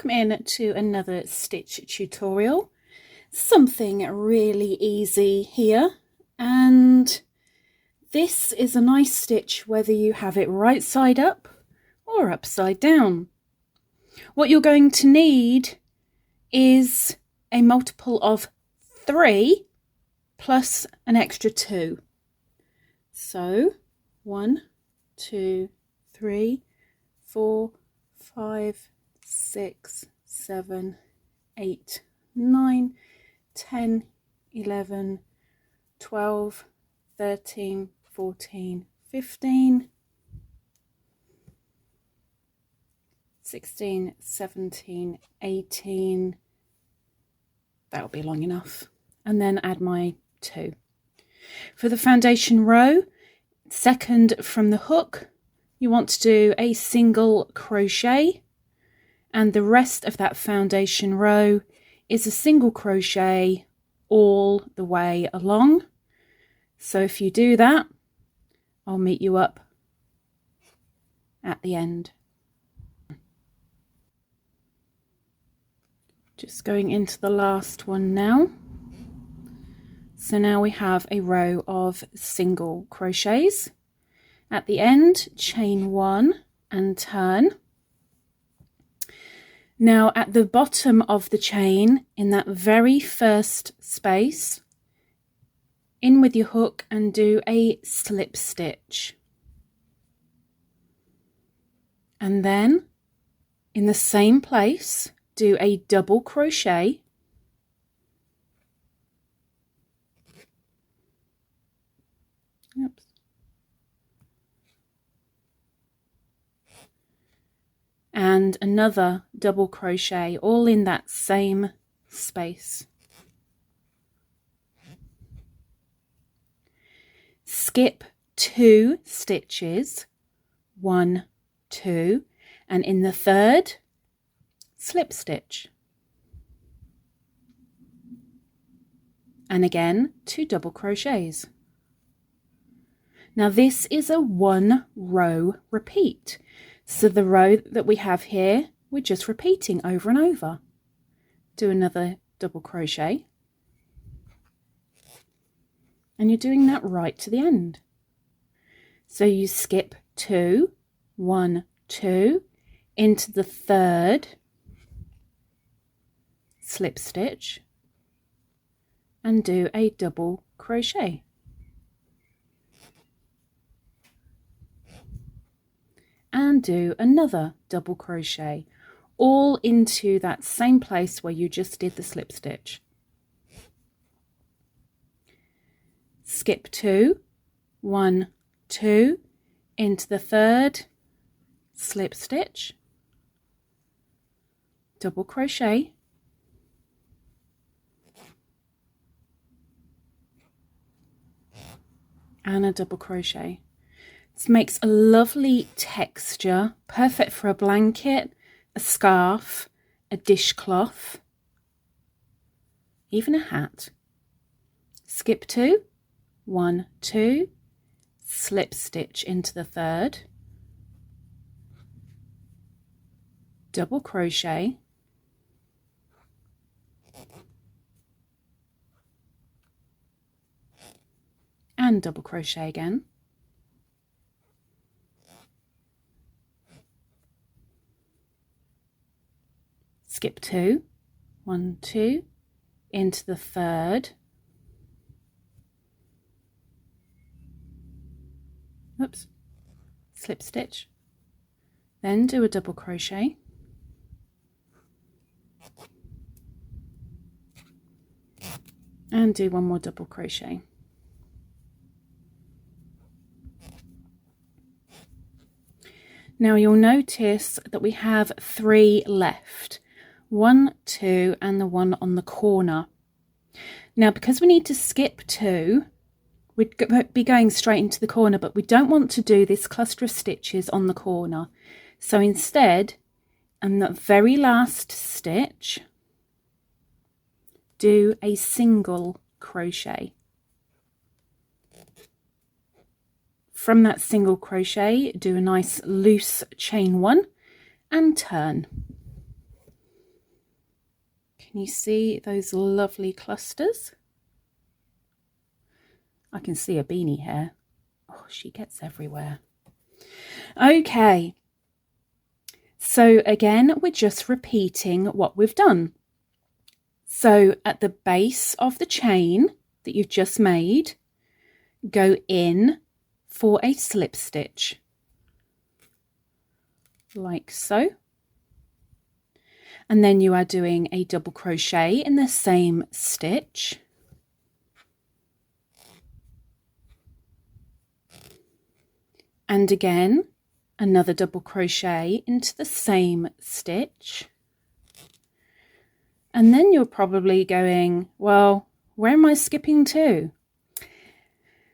welcome in to another stitch tutorial. Something really easy here, and this is a nice stitch whether you have it right side up or upside down. What you're going to need is a multiple of 3 plus an extra 2. So 1, 2, 3, 4, 5, 6, 7, 8, 9, 10, 11, 12, 13, 14, 15, 16, 17, 18. That'll be long enough. And then add my 2. For the foundation row, second from the hook, you want to do a single crochet, and the rest of that foundation row is a single crochet all the way along. So if you do that, I'll meet you up at the end. Just going into the last one now. So now we have a row of single crochets. At the end, chain 1 and turn. Now at the bottom of the chain, in that very first space, in with your hook and do a slip stitch. And then in the same place, do a double crochet. Oops. And another double crochet, all in that same space. Skip 2 stitches, 1, 2, and in the third, slip stitch. And again, 2 double crochets. Now this is a 1 row repeat. So the row that we have here, we're just repeating over and over. Do another double crochet. And you're doing that right to the end. So you skip 2, 1, 2, into the third slip stitch and do a double crochet. And do another double crochet, all into that same place where you just did the slip stitch. Skip 2, 1, 2, into the third slip stitch, double crochet, and a double crochet. This makes a lovely texture, perfect for a blanket, a scarf, a dishcloth, even a hat. Skip 2, 1, 2, slip stitch into the third, double crochet, and double crochet again. Skip 2, 1, 2, into the third, oops, slip stitch, then do a double crochet, and do 1 more double crochet. Now you'll notice that we have 3 left. 1, 2, and the one on the corner. Now because we need to skip 2, we'd be going straight into the corner, but we don't want to do this cluster of stitches on the corner. So instead, in the very last stitch, do a single crochet. From that single crochet, do a nice loose chain 1 and turn. Can you see those lovely clusters? I can see a beanie hair. Oh, she gets everywhere. Okay. So again, we're just repeating what we've done. So at the base of the chain that you've just made, go in for a slip stitch, like so. And then you are doing a double crochet in the same stitch. And again, another double crochet into the same stitch. And then you're probably going, well, where am I skipping to?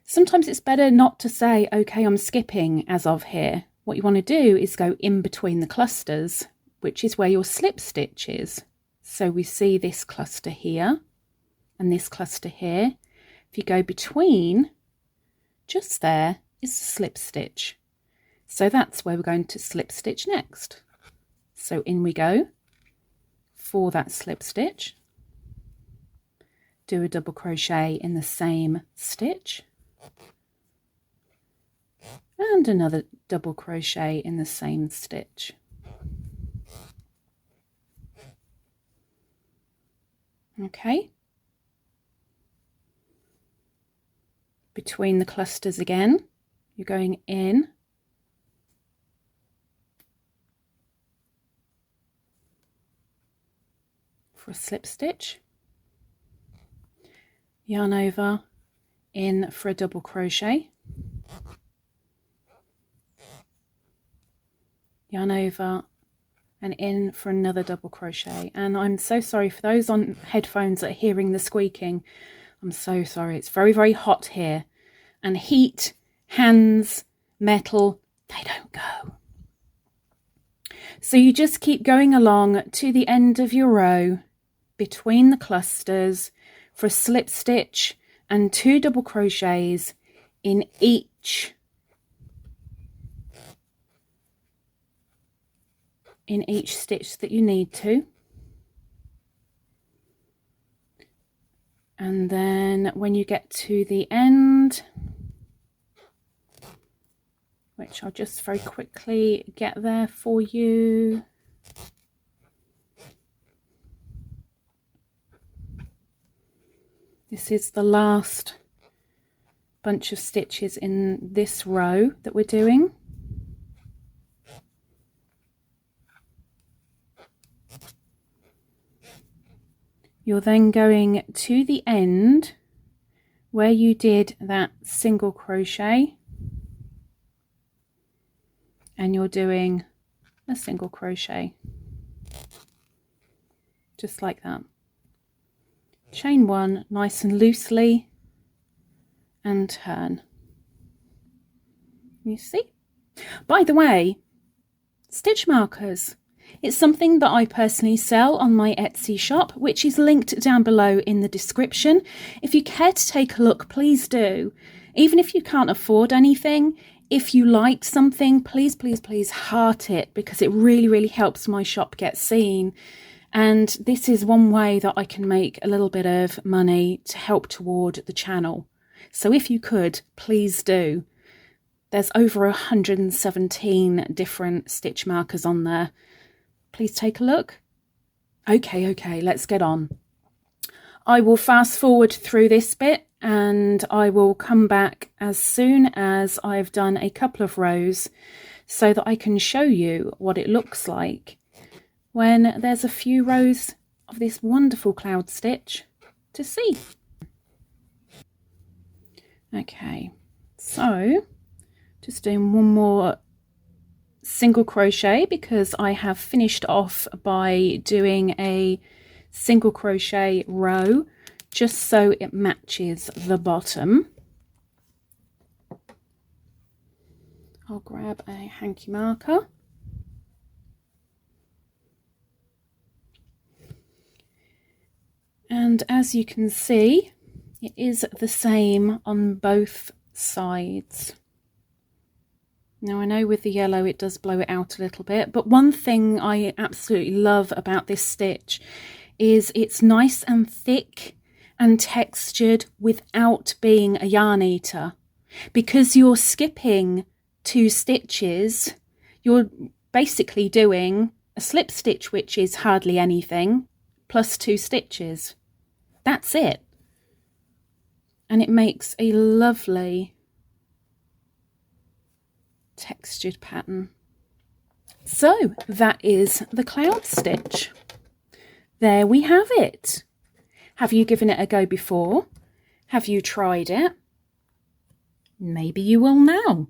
Sometimes it's better not to say, okay, I'm skipping as of here. What you want to do is go in between the clusters, which is where your slip stitch is. So we see this cluster here and this cluster here. If you go between, just there is the slip stitch. So that's where we're going to slip stitch next. So in we go for that slip stitch. Do a double crochet in the same stitch. And another double crochet in the same stitch. Okay. Between the clusters again, you're going in for a slip stitch, yarn over, in for a double crochet, yarn over and in for another double crochet. And I'm so sorry for those on headphones that are hearing the squeaking. I'm so sorry. It's very, very hot here, and heat, hands, metal, they don't go. So you just keep going along to the end of your row between the clusters for a slip stitch and 2 double crochets in each stitch that you need to. And then when you get to the end, which I'll just very quickly get there for you. This is the last bunch of stitches in this row that we're doing. You're then going to the end where you did that single crochet, and you're doing a single crochet, just like that. Chain 1 nice and loosely and turn. You see? By the way, stitch markers. It's something that I personally sell on my Etsy shop, which is linked down below in the description. If you care to take a look, please do. Even if you can't afford anything, if you like something, please, please, please heart it, because it really, really helps my shop get seen. And this is one way that I can make a little bit of money to help toward the channel. So if you could, please do. There's over 117 different stitch markers on there. Please take a look. Okay, let's get on. I will fast forward through this bit and I will come back as soon as I've done a couple of rows so that I can show you what it looks like when there's a few rows of this wonderful cloud stitch to see. Okay, so just doing one more single crochet because I have finished off by doing a single crochet row just so it matches the bottom. I'll grab a hanky marker. And as you can see, it is the same on both sides. Now I know with the yellow it does blow it out a little bit, but one thing I absolutely love about this stitch is it's nice and thick and textured without being a yarn eater. Because you're skipping 2 stitches, you're basically doing a slip stitch, which is hardly anything, plus 2 stitches. That's it. And it makes a lovely textured pattern. So that is the cloud stitch. There we have it. Have you given it a go before? Have you tried it? Maybe you will now.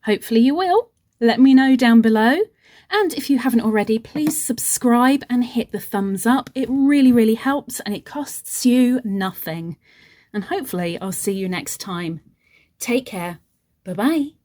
Hopefully you will. Let me know down below. And if you haven't already, please subscribe and hit the thumbs up. It really, really helps and it costs you nothing. And hopefully I'll see you next time. Take care. Bye-bye.